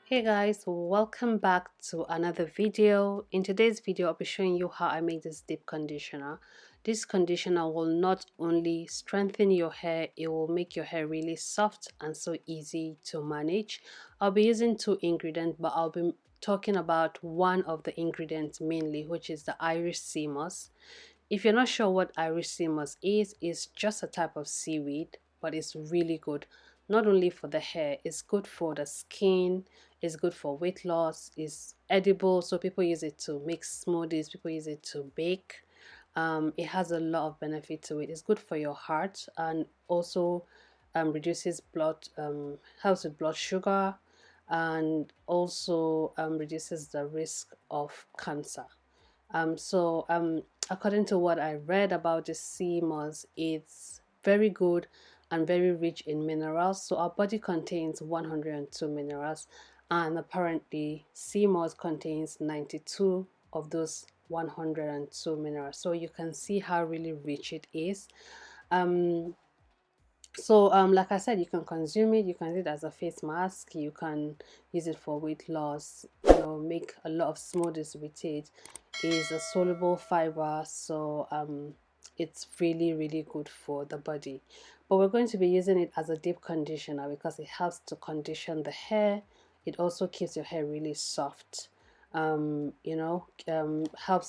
Hey guys, welcome back to another video. In today's video, I'll be showing you how I make this deep conditioner. This conditioner will not only strengthen your hair, it will make your hair really soft and so easy to manage. I'll be using two ingredients, but I'll be talking about one of the ingredients mainly, which is the Irish sea moss. If you're not sure what Irish sea moss is, it's just a type of seaweed, but it's really good. Not only for the hair, it's good for the skin, it's good for weight loss, it's edible, so people use it to make smoothies, people use it to bake. It has a lot of benefit to it. It's good for your heart and also reduces blood, helps with blood sugar, and also reduces the risk of cancer. According to what I read about the sea moss, it's very good and very rich in minerals. So our body contains 102 minerals, and apparently sea moss contains 92 of those 102 minerals. So you can see how really rich it is. Like I said, you can consume it, you can use it as a face mask, you can use it for weight loss, make a lot of smoothies with it. It is a soluble fiber, so it's really good for the body. But we're going to be using it as a deep conditioner because it helps to condition the hair. It also keeps your hair really soft. Helps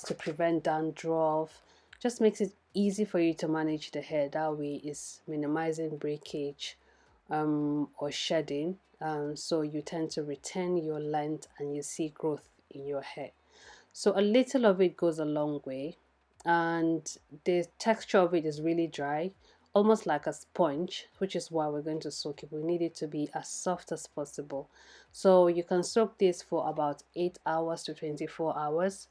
to prevent dandruff, just makes it easy for you to manage the hair. That way is minimizing breakage or shedding, so you tend to retain your length and you see growth in your hair. So a little of it goes a long way, and the texture of it is really dry, almost like a sponge, which is why we're going to soak it. We need it to be as soft as possible. So you can soak this for about 8 hours to 24 hours.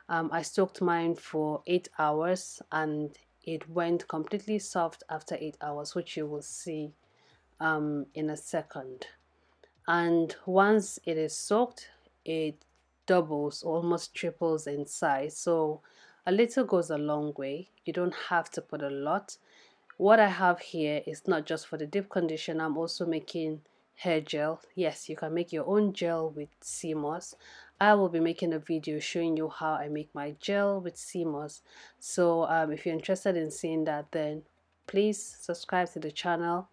I soaked mine for 8 hours and it went completely soft after 8 hours, which you will see in a second. And once it is soaked, it doubles, almost triples in size. So a little goes a long way. You don't have to put a lot. What I have here is not just for the deep condition, I'm also making hair gel. Yes, you can make your own gel with sea moss. I will be making a video showing you how I make my gel with sea moss. So if you're interested in seeing that, then please subscribe to the channel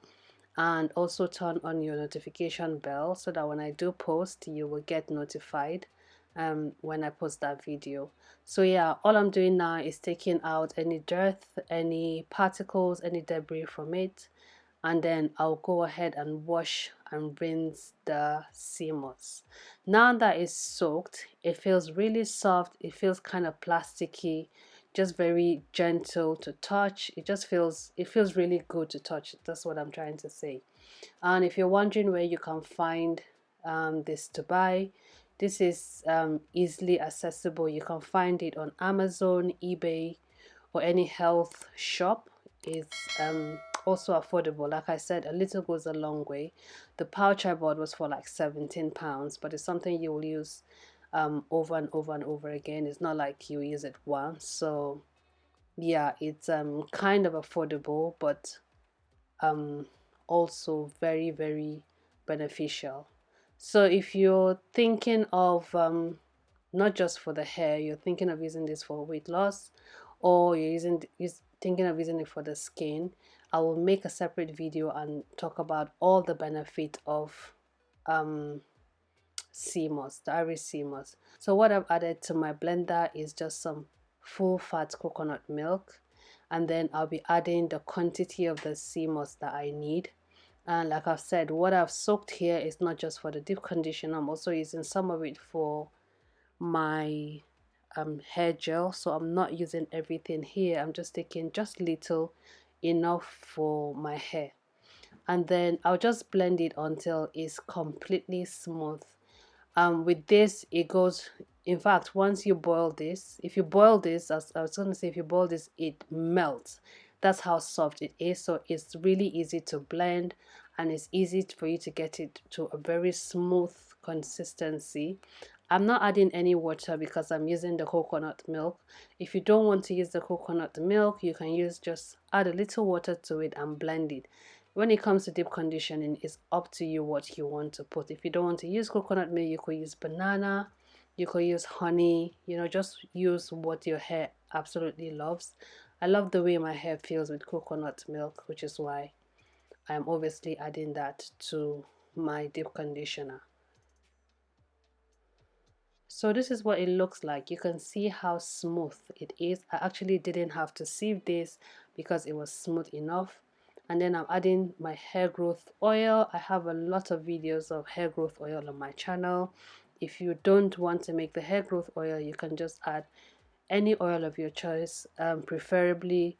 and also turn on your notification bell so that when I do post, you will get notified when I post that video. So yeah, all I'm doing now is taking out any dirt, any particles, any debris from it, and then I'll go ahead and wash and rinse the sea moss. Now that it's soaked, it feels really soft, it feels kind of plasticky, just very gentle to touch. It feels really good to touch. That's what I'm trying to say. And if you're wondering where you can find this to buy, this is easily accessible. You can find it on Amazon, eBay, or any health shop. It's also affordable. Like I said, a little goes a long way. The pouch I bought was for like £17, but it's something you will use over and over and over again. It's not like you use it once. So yeah, it's kind of affordable, but um also very beneficial. So if you're thinking of not just for the hair, you're thinking of using this for weight loss, or thinking of using it for the skin, I will make a separate video and talk about all the benefit of um sea moss, the Irish sea moss. So what I've added to my blender is just some full fat coconut milk, and then I'll be adding the quantity of the sea moss that I need. And like I've said, what I've soaked here is not just for the deep condition, I'm also using some of it for my hair gel. So I'm not using everything here, I'm just taking just little, enough for my hair, and then I'll just blend it until it's completely smooth. With this it goes, in fact, once you boil this, if you boil this, as I was going to say, if you boil this, it melts. That's how soft it is. So it's really easy to blend, and it's easy for you to get it to a very smooth consistency. I'm not adding any water because I'm using the coconut milk. If you don't want to use the coconut milk, you can just add a little water to it and blend it. when it comes to deep conditioning, it's up to you what you want to put. If you don't want to use coconut milk, you could use banana, you could use honey, just use what your hair absolutely loves. I love the way my hair feels with coconut milk, which is why I'm obviously adding that to my deep conditioner. So this is what it looks like. You can see how smooth it is. I actually didn't have to sieve this because it was smooth enough. And then I'm adding my hair growth oil. I have a lot of videos of hair growth oil on my channel. If you don't want to make the hair growth oil, you can just add any oil of your choice, preferably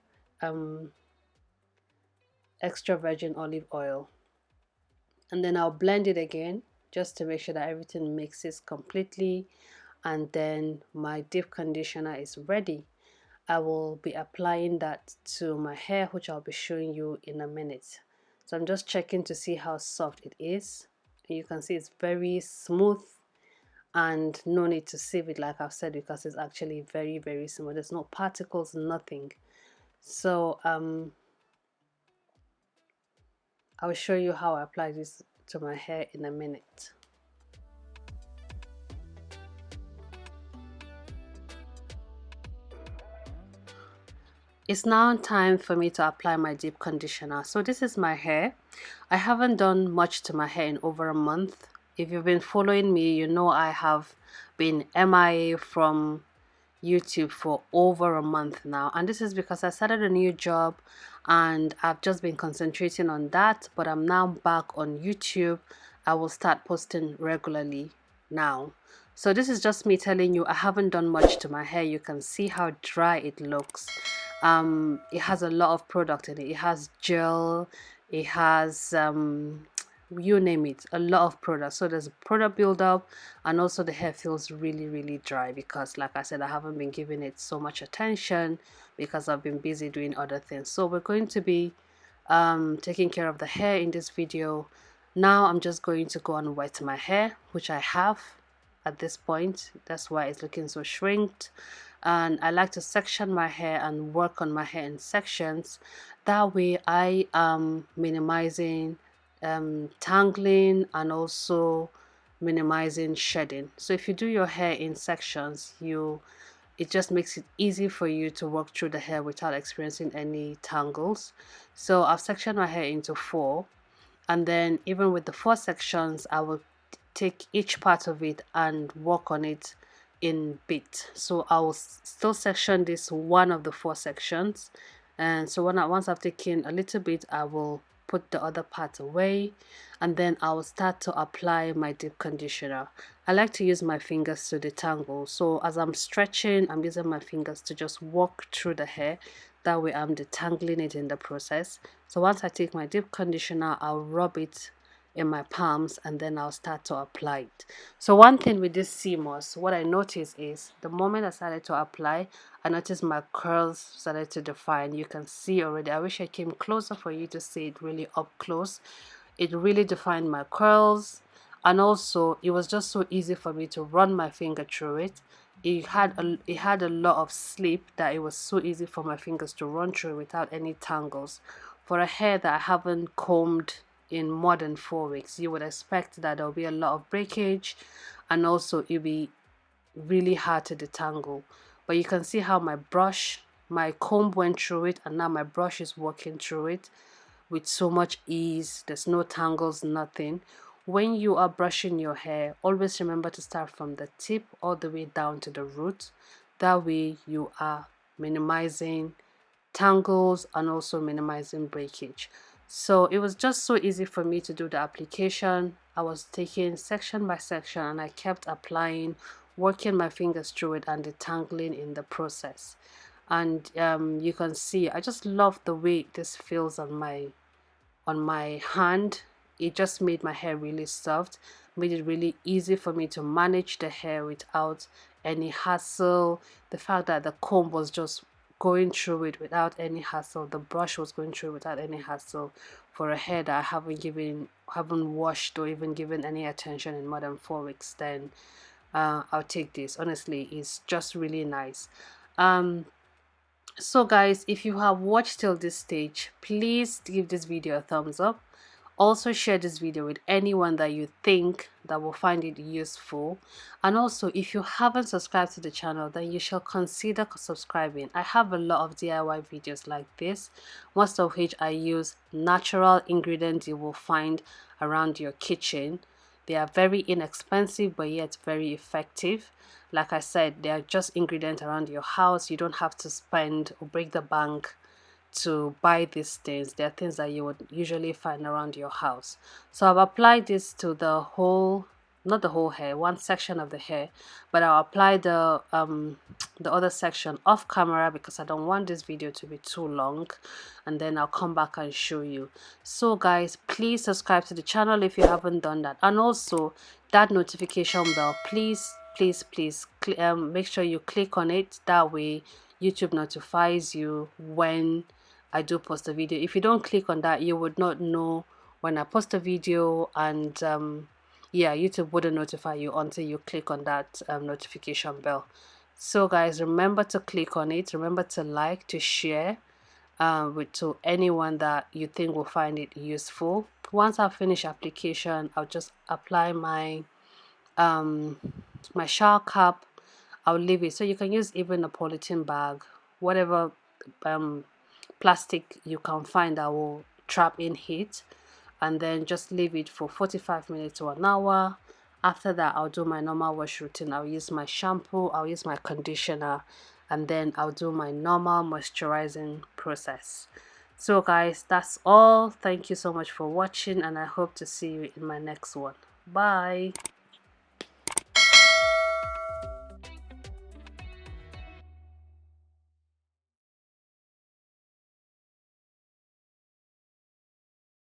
extra virgin olive oil. And then I'll blend it again just to make sure that everything mixes completely, and then my deep conditioner is ready. I will be applying that to my hair, which I'll be showing you in a minute. So I'm just checking to see how soft it is. You can see it's very smooth and no need to sieve it, like I've said, because it's actually very, very smooth. There's no particles, nothing. So I'll show you how I apply this to my hair in a minute. It's now time for me to apply my deep conditioner. So this is my hair. I haven't done much to my hair in over a month. If you've been following me, you know I have been MIA from YouTube for over a month now, and this is because I started a new job and I've just been concentrating on that, but I'm now back on YouTube. I will start posting regularly now. So this is just me telling you I haven't done much to my hair. You can see how dry it looks. It has a lot of product in it. It has gel, it has you name it, a lot of products. So there's product buildup, and also the hair feels really, really dry because, like I said, I haven't been giving it so much attention because I've been busy doing other things. So we're going to be taking care of the hair in this video. Now I'm just going to go and wet my hair, which I have at this point. That's why it's looking so shrinked. And I like to section my hair and work on my hair in sections. That way I am minimizing tangling and also minimizing shedding. So if you do your hair in sections, it just makes it easy for you to work through the hair without experiencing any tangles. So I've sectioned my hair into 4, and then even with the 4 sections, I will take each part of it and work on it in bits. So I will still section this one of the 4 sections, and so once I've taken a little bit, I will put the other part away, and then I will start to apply my deep conditioner. I like to use my fingers to detangle, so as I'm stretching, I'm using my fingers to just walk through the hair. That way I'm detangling it in the process. So once I take my deep conditioner, I'll rub it in my palms and then I'll start to apply it. So one thing with this CMOS, what I noticed is the moment I started to apply, I noticed my curls started to define. You can see already. I wish I came closer for you to see it really up close. It really defined my curls, and also it was just so easy for me to run my finger through it. It had a lot of slip that it was so easy for my fingers to run through without any tangles. For a hair that I haven't combed in more than 4 weeks, you would expect that there'll be a lot of breakage, and also it'll be really hard to detangle. But you can see how my comb went through it, and now my brush is working through it with so much ease. There's no tangles, nothing. When you are brushing your hair, always remember to start from the tip all the way down to the root. That way you are minimizing tangles and also minimizing breakage. So it was just so easy for me to do the application. I was taking section by section and I kept applying, working my fingers through it and detangling in the process. And you can see I just love the way this feels on my hand. It just made my hair really soft, made it really easy for me to manage the hair without any hassle. The fact that the comb was just going through it without any hassle, the brush was going through without any hassle, for a hair that I haven't washed or even given any attention in more than 4 weeks, then I'll take this. Honestly, it's just really nice. So guys, if you have watched till this stage, please give this video a thumbs up. Also share this video with anyone that you think that will find it useful. And also, if you haven't subscribed to the channel, then you shall consider subscribing. I have a lot of DIY videos like this, most of which I use natural ingredients you will find around your kitchen. They are very inexpensive but yet very effective. Like I said, they are just ingredients around your house. You don't have to spend or break the bank to buy these things. They're things that you would usually find around your house. So I've applied this to the whole, not the whole hair, one section of the hair, but I'll apply the other section off camera because I don't want this video to be too long, and then I'll come back and show you. So guys, please subscribe to the channel if you haven't done that, and also that notification bell, please make sure you click on it. That way YouTube notifies you when I do post a video. If you don't click on that, you would not know when I post a video, and yeah, YouTube wouldn't notify you until you click on that notification bell. So guys, remember to click on it. Remember to like, to share to anyone that you think will find it useful. Once I finish application, I'll just apply my shower cap. I'll leave it, so you can use even a polythene bag, whatever plastic you can find that will trap in heat, and then just leave it for 45 minutes to an hour. After that, I'll do my normal wash routine. I'll use my shampoo, I'll use my conditioner, and then I'll do my normal moisturizing process. So guys, that's all. Thank you so much for watching, and I hope to see you in my next one. Bye.